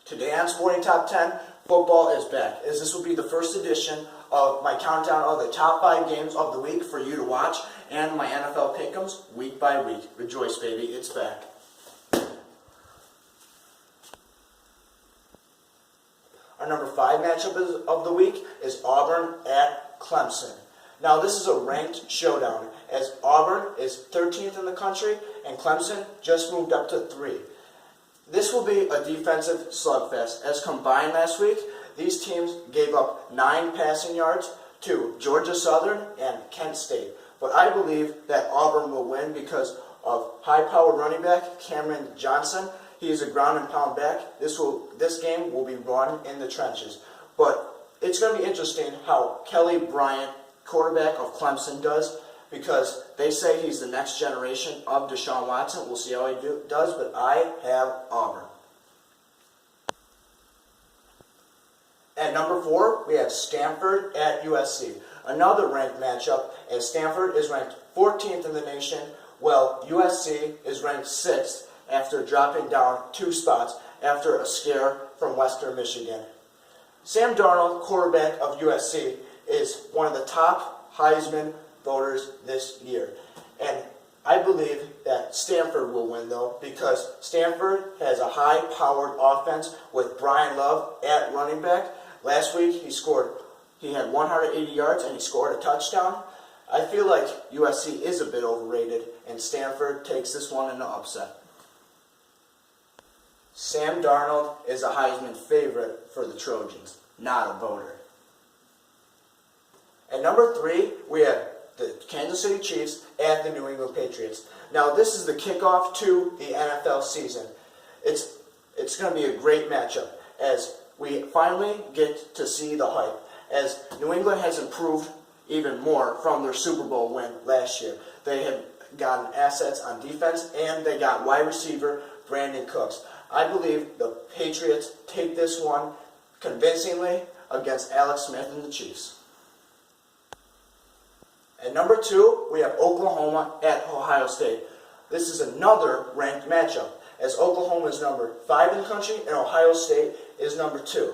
Today on Sporting Top 10, football is back, as this will be the first edition of my countdown of the top 5 games of the week for you to watch, and my NFL pick'ems week by week. Rejoice, baby, it's back. Our number 5 matchup of the week is Auburn at Clemson. Now this is a ranked showdown, as Auburn is 13th in the country and Clemson just moved up to 3. This will be a defensive slugfest, as combined last week, these teams gave up 9 passing yards to Georgia Southern and Kent State. But I believe that Auburn will win because of high-powered running back Cameron Johnson. He is a ground and pound back. This game will be run in the trenches. But it's going to be interesting how Kelly Bryant, quarterback of Clemson, does, because they say he's the next generation of Deshaun Watson. We'll see how he does, but I have Auburn. At number 4, we have Stanford at USC. Another ranked matchup, as Stanford is ranked 14th in the nation, while USC is ranked 6th after dropping down 2 spots after a scare from Western Michigan. Sam Darnold, quarterback of USC, is one of the top Heisman voters this year. And I believe that Stanford will win, though, because Stanford has a high-powered offense with Brian Love at running back. Last week he had 180 yards and he scored a touchdown. I feel like USC is a bit overrated, and Stanford takes this one in an upset. Sam Darnold is a Heisman favorite for the Trojans, not a voter. At number 3, we have the Kansas City Chiefs at the New England Patriots. Now, this is the kickoff to the NFL season. It's going to be a great matchup, as we finally get to see the hype, as New England has improved even more from their Super Bowl win last year. They have gotten assets on defense, and they got wide receiver Brandon Cooks. I believe the Patriots take this one convincingly against Alex Smith and the Chiefs. At number 2, we have Oklahoma at Ohio State. This is another ranked matchup, as Oklahoma is number 5 in the country and Ohio State is number 2.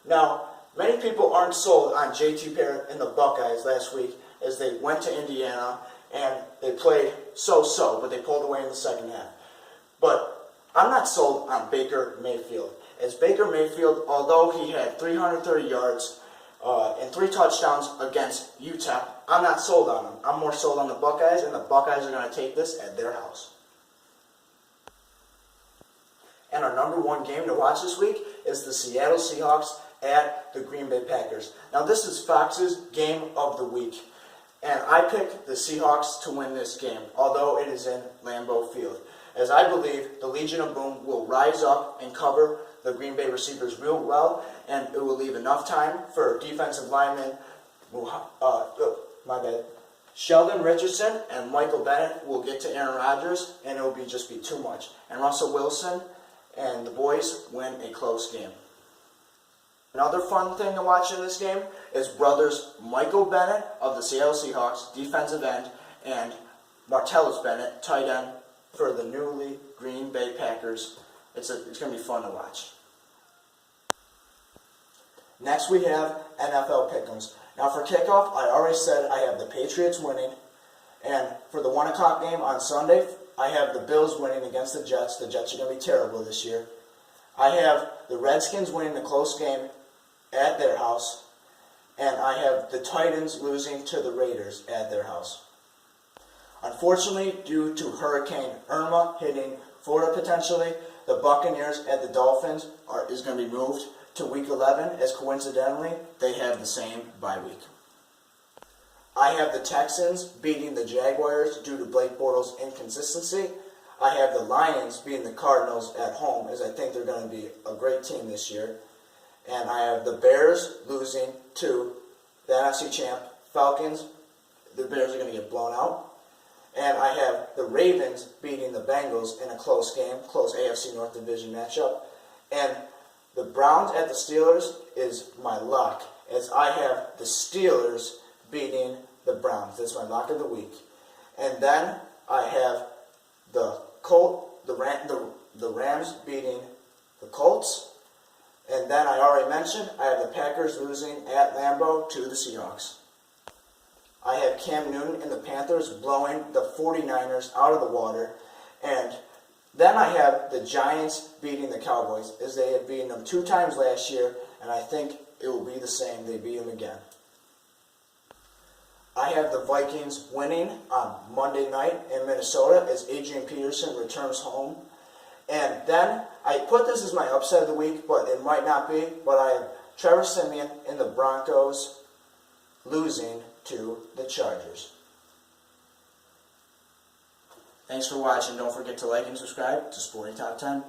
Now, many people aren't sold on J.T. Barrett and the Buckeyes last week, as they went to Indiana and they played so-so, but they pulled away in the second half. But I'm not sold on Baker Mayfield, as Baker Mayfield, although he had 330 yards and 3 touchdowns against UTEP, I'm not sold on him. I'm more sold on the Buckeyes, and the Buckeyes are going to take this at their house. And our number 1 game to watch this week is the Seattle Seahawks at the Green Bay Packers. Now, this is Fox's game of the week, and I pick the Seahawks to win this game, although it is in Lambeau Field, as I believe the Legion of Boom will rise up and cover the Green Bay receivers real well, and it will leave enough time for defensive linemen, Sheldon Richardson and Michael Bennett will get to Aaron Rodgers, and it will just be too much. And Russell Wilson and the boys win a close game. Another fun thing to watch in this game is brothers Michael Bennett of the Seattle Seahawks, defensive end, and Martellus Bennett, tight end for the newly Green Bay Packers. It's going to be fun to watch. Next we have NFL Pick'ems. Now for kickoff, I already said I have the Patriots winning, and for the 1 o'clock game on Sunday, I have the Bills winning against the Jets. The Jets are going to be terrible this year. I have the Redskins winning the close game at their house, and I have the Titans losing to the Raiders at their house. Unfortunately, due to Hurricane Irma hitting Florida potentially, the Buccaneers at the Dolphins is going to be moved to Week 11, as coincidentally, they have the same bye week. I have the Texans beating the Jaguars due to Blake Bortles' inconsistency. I have the Lions beating the Cardinals at home, as I think they're going to be a great team this year. And I have the Bears losing to the NFC champ Falcons. The Bears are going to get blown out. And I have the Ravens beating the Bengals in a close game, close AFC North Division matchup. And the Browns at the Steelers is my lock, as I have the Steelers beating the Browns. That's my lock of the week. And then I have the Rams beating the Colts, And then I already mentioned, I have the Packers losing at Lambeau to the Seahawks. I have Cam Newton and the Panthers blowing the 49ers out of the water. And then I have the Giants beating the Cowboys, as they had beaten them 2 times last year, and I think it will be the same. They beat them again. I have the Vikings winning on Monday night in Minnesota as Adrian Peterson returns home. And then I put this as my upset of the week, but it might not be. But I have Trevor Siemian and the Broncos losing to the Chargers. Thanks for watching. Don't forget to like and subscribe to Sporting Top 10.